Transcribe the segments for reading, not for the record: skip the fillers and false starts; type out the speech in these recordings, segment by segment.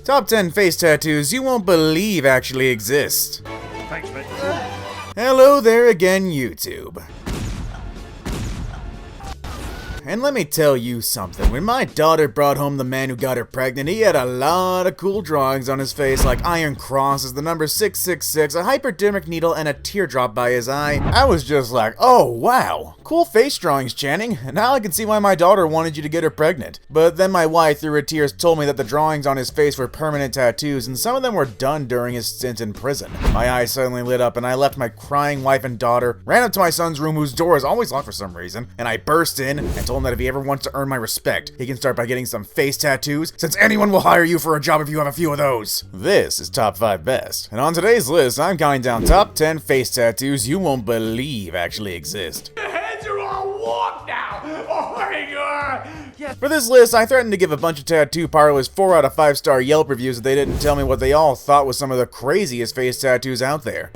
Top 10 face tattoos you won't believe actually exist. Thanks, mate. Hello there again, YouTube. And let me tell you something, when my daughter brought home the man who got her pregnant, he had a lot of cool drawings on his face, like iron crosses, the number 666, a hypodermic needle, and a teardrop by his eye. I was just like, oh wow, cool face drawings, Channing. Now I can see why my daughter wanted you to get her pregnant. But then my wife, through her tears, told me that the drawings on his face were permanent tattoos, and some of them were done during his stint in prison. My eyes suddenly lit up, and I left my crying wife and daughter, ran up to my son's room, whose door is always locked for some reason, and I burst in and told him that if he ever wants to earn my respect, he can start by getting some face tattoos, since anyone will hire you for a job if you have a few of those. This is Top 5 Best, and on today's list, I'm counting down top 10 face tattoos you won't believe actually exist. Your hands are all warm now! Oh my god! Yes. For this list, I threatened to give a bunch of tattoo parlors 4 out of 5-star Yelp reviews if they didn't tell me what they all thought was some of the craziest face tattoos out there.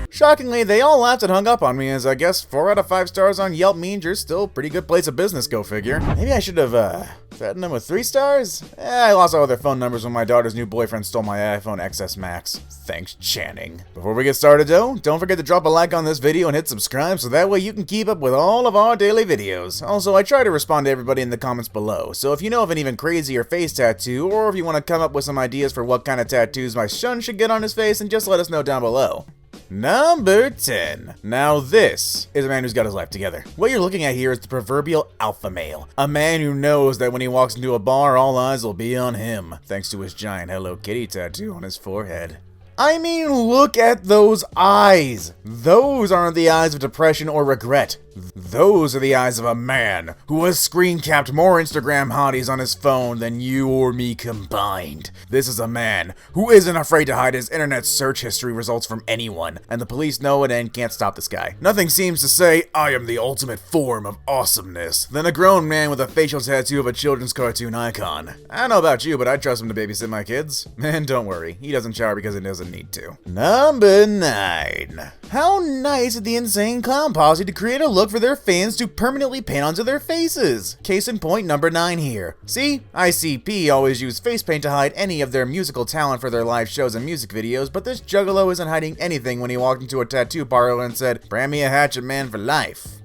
Shockingly, they all laughed and hung up on me, as I guess 4 out of 5 stars on Yelp means you're still a pretty good place of business, go figure. Maybe I should have, threatened them with 3 stars? I lost all their phone numbers when my daughter's new boyfriend stole my iPhone XS Max. Thanks, Channing. Before we get started though, don't forget to drop a like on this video and hit subscribe so that way you can keep up with all of our daily videos. Also, I try to respond to everybody in the comments below, so if you know of an even crazier face tattoo, or if you want to come up with some ideas for what kind of tattoos my son should get on his face, then just let us know down below. Number 10. Now this is a man who's got his life together. What you're looking at here is the proverbial alpha male. A man who knows that when he walks into a bar, all eyes will be on him, thanks to his giant Hello Kitty tattoo on his forehead. I mean, look at those eyes! Those aren't the eyes of depression or regret. Those are the eyes of a man who has screen-capped more Instagram hotties on his phone than you or me combined. This is a man who isn't afraid to hide his internet search history results from anyone, and the police know it and can't stop this guy. Nothing seems to say, I am the ultimate form of awesomeness, than a grown man with a facial tattoo of a children's cartoon icon. I don't know about you, but I'd trust him to babysit my kids. And don't worry, he doesn't shower because he doesn't need to. Number 9. How nice of the Insane Clown Posse to create a look for their fans to permanently paint onto their faces. Case in point, number 9 here. See, ICP always use face paint to hide any of their musical talent for their live shows and music videos, but this juggalo isn't hiding anything when he walked into a tattoo parlor and said, "Brand me a hatchet man for life."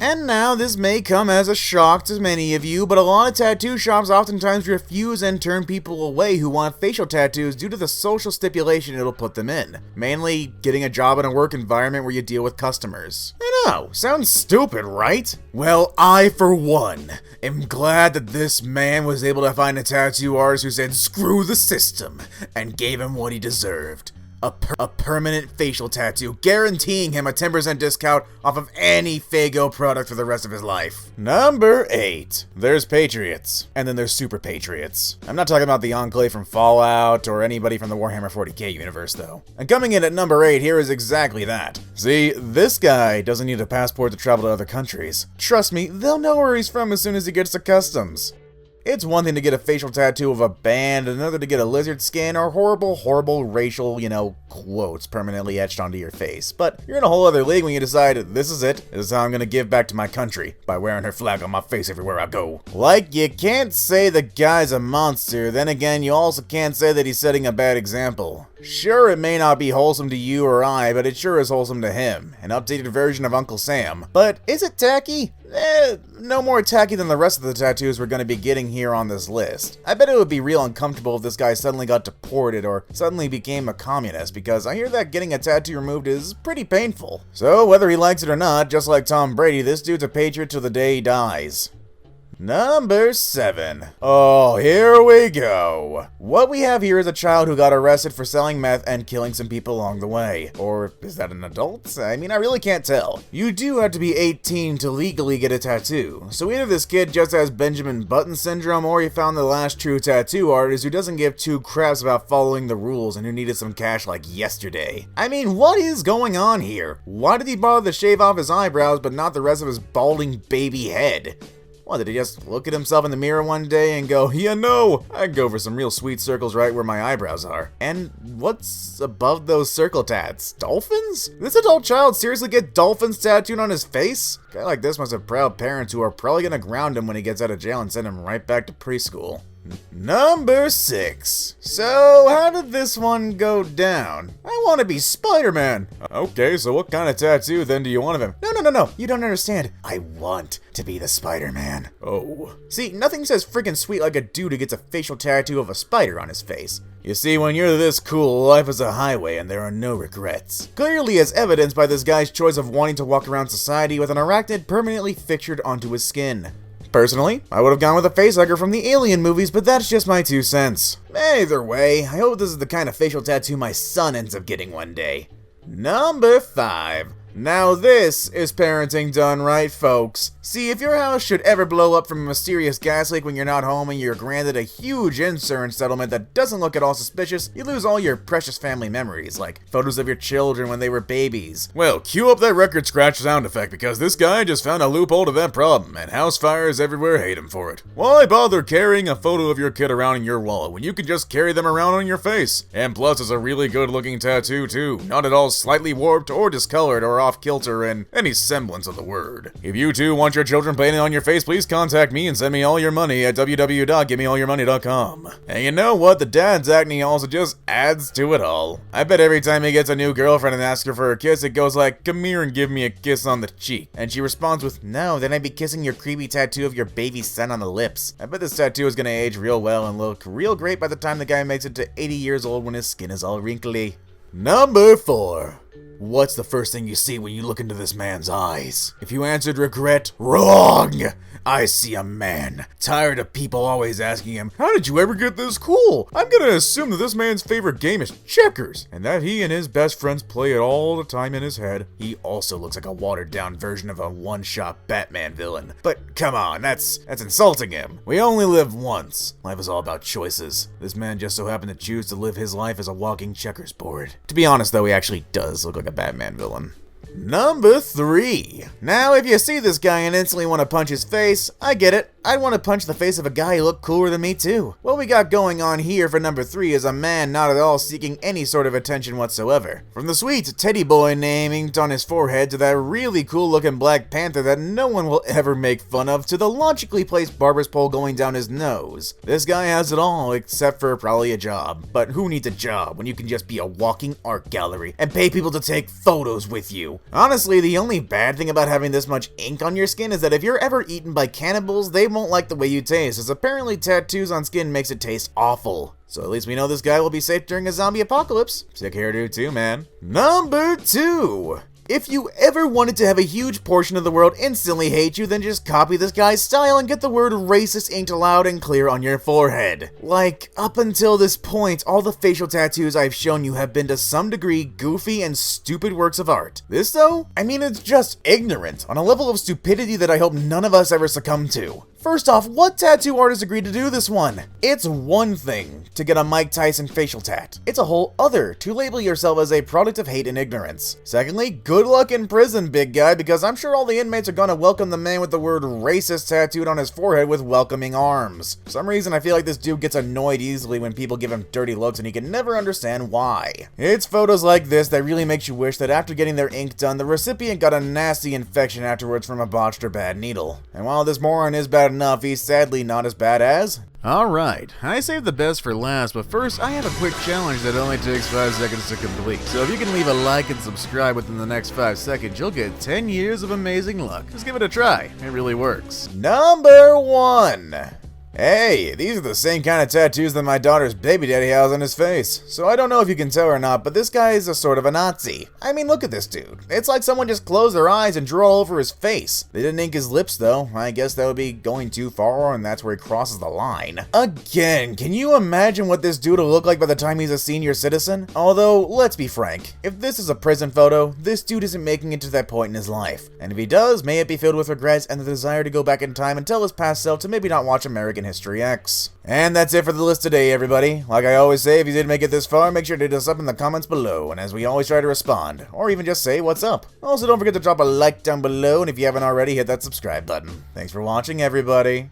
And now, this may come as a shock to many of you, but a lot of tattoo shops oftentimes refuse and turn people away who want facial tattoos due to the social stipulation it'll put them in. Mainly, getting a job in a work environment where you deal with customers. I know, sounds stupid, right? Well, I, for one, am glad that this man was able to find a tattoo artist who said screw the system and gave him what he deserved. A permanent facial tattoo, guaranteeing him a 10% discount off of any Faygo product for the rest of his life. Number 8. There's Patriots, and then there's Super Patriots. I'm not talking about the Enclave from Fallout or anybody from the Warhammer 40k universe, though. And coming in at number 8 here is exactly that. See, this guy doesn't need a passport to travel to other countries. Trust me, they'll know where he's from as soon as he gets to customs. It's one thing to get a facial tattoo of a band, another to get a lizard skin or horrible racial, quotes permanently etched onto your face. But you're in a whole other league when you decide, this is it. This is how I'm gonna give back to my country, by wearing her flag on my face everywhere I go. Like, you can't say the guy's a monster, then again, you also can't say that he's setting a bad example. Sure, it may not be wholesome to you or I, but it sure is wholesome to him. An updated version of Uncle Sam. But is it tacky? No more tacky than the rest of the tattoos we're gonna be getting here on this list. I bet it would be real uncomfortable if this guy suddenly got deported or suddenly became a communist, because I hear that getting a tattoo removed is pretty painful. So whether he likes it or not, just like Tom Brady, this dude's a patriot till the day he dies. Number 7. Oh, here we go. What we have here is a child who got arrested for selling meth and killing some people along the way. Or is that an adult? I mean, I really can't tell. You do have to be 18 to legally get a tattoo. So either this kid just has Benjamin Button syndrome, or he found the last true tattoo artist who doesn't give two craps about following the rules and who needed some cash like yesterday. I mean, what is going on here? Why did he bother to shave off his eyebrows but not the rest of his balding baby head? What, did he just look at himself in the mirror one day and go, yeah, no, I'd go for some real sweet circles right where my eyebrows are. And what's above those circle tats? Dolphins? Did this adult child seriously get dolphins tattooed on his face? A guy like this must have proud parents who are probably gonna ground him when he gets out of jail and send him right back to preschool. Number 6. So, how did this one go down? I want to be Spider-Man. Okay, so what kind of tattoo then do you want of him? No, you don't understand. I want to be the Spider-Man. Oh. See, nothing says freaking sweet like a dude who gets a facial tattoo of a spider on his face. You see, when you're this cool, life is a highway and there are no regrets. Clearly as evidenced by this guy's choice of wanting to walk around society with an arachnid permanently fixtured onto his skin. Personally, I would have gone with a facehugger from the Alien movies, but that's just my 2 cents. Either way, I hope this is the kind of facial tattoo my son ends up getting one day. Number 5. Now this is parenting done right, folks. See, if your house should ever blow up from a mysterious gas leak when you're not home and you're granted a huge insurance settlement that doesn't look at all suspicious, you lose all your precious family memories, like photos of your children when they were babies. Well, cue up that record scratch sound effect because this guy just found a loophole to that problem, and house fires everywhere hate him for it. Why bother carrying a photo of your kid around in your wallet when you can just carry them around on your face? And plus, it's a really good looking tattoo too, not at all slightly warped or discolored or off kilter in any semblance of the word. If you too want your children painted on your face, please contact me and send me all your money at www.givemeallyourmoney.com. And you know what? The dad's acne also just adds to it all. I bet every time he gets a new girlfriend and asks her for a kiss, it goes like, come here and give me a kiss on the cheek. And she responds with, no, then I'd be kissing your creepy tattoo of your baby son on the lips. I bet this tattoo is gonna age real well and look real great by the time the guy makes it to 80 years old when his skin is all wrinkly. Number 4. What's the first thing you see when you look into this man's eyes? If you answered regret, wrong! I see a man, tired of people always asking him, how did you ever get this cool? I'm gonna assume that this man's favorite game is checkers, and that he and his best friends play it all the time in his head. He also looks like a watered-down version of a one-shot Batman villain. But come on, that's insulting him. We only live once. Life is all about choices. This man just so happened to choose to live his life as a walking checkers board. To be honest though, he actually does look like a Batman villain. Number 3. Now, if you see this guy and instantly want to punch his face, I get it. I'd want to punch the face of a guy who looked cooler than me too. What we got going on here for number 3 is a man not at all seeking any sort of attention whatsoever. From the sweet teddy boy name inked on his forehead to that really cool looking Black Panther that no one will ever make fun of to the logically placed barber's pole going down his nose. This guy has it all except for probably a job. But who needs a job when you can just be a walking art gallery and pay people to take photos with you? Honestly, the only bad thing about having this much ink on your skin is that if you're ever eaten by cannibals, they won't like the way you taste, as apparently tattoos on skin makes it taste awful. So at least we know this guy will be safe during a zombie apocalypse. Sick hairdo too, man. Number 2. If you ever wanted to have a huge portion of the world instantly hate you, then just copy this guy's style and get the word racist inked loud and clear on your forehead. Like, up until this point, all the facial tattoos I've shown you have been to some degree goofy and stupid works of art. This though? I mean, it's just ignorant, on a level of stupidity that I hope none of us ever succumb to. First off, what tattoo artist agreed to do this one? It's one thing to get a Mike Tyson facial tat. It's a whole other to label yourself as a product of hate and ignorance. Secondly, good luck in prison, big guy, because I'm sure all the inmates are gonna welcome the man with the word racist tattooed on his forehead with welcoming arms. For some reason, I feel like this dude gets annoyed easily when people give him dirty looks and he can never understand why. It's photos like this that really makes you wish that after getting their ink done, the recipient got a nasty infection afterwards from a botched or bad needle. And while this moron is bad enough, he's sadly not as bad as... Alright, I saved the best for last, but first I have a quick challenge that only takes 5 seconds to complete. So if you can leave a like and subscribe within the next 5 seconds, you'll get 10 years of amazing luck. Just give it a try, it really works. Number 1. Hey, these are the same kind of tattoos that my daughter's baby daddy has on his face. So I don't know if you can tell or not, but this guy is a sort of a Nazi. I mean, look at this dude. It's like someone just closed their eyes and drew all over his face. They didn't ink his lips though. I guess that would be going too far, and that's where he crosses the line. Again, can you imagine what this dude will look like by the time he's a senior citizen? Although, let's be frank, if this is a prison photo, this dude isn't making it to that point in his life. And if he does, may it be filled with regrets and the desire to go back in time and tell his past self to maybe not watch American in History X. And that's it for the list today, everybody. Like I always say, if you did make it this far, make sure to hit us up in the comments below, and as we always try to respond, or even just say what's up. Also, don't forget to drop a like down below, and if you haven't already, hit that subscribe button. Thanks for watching, everybody.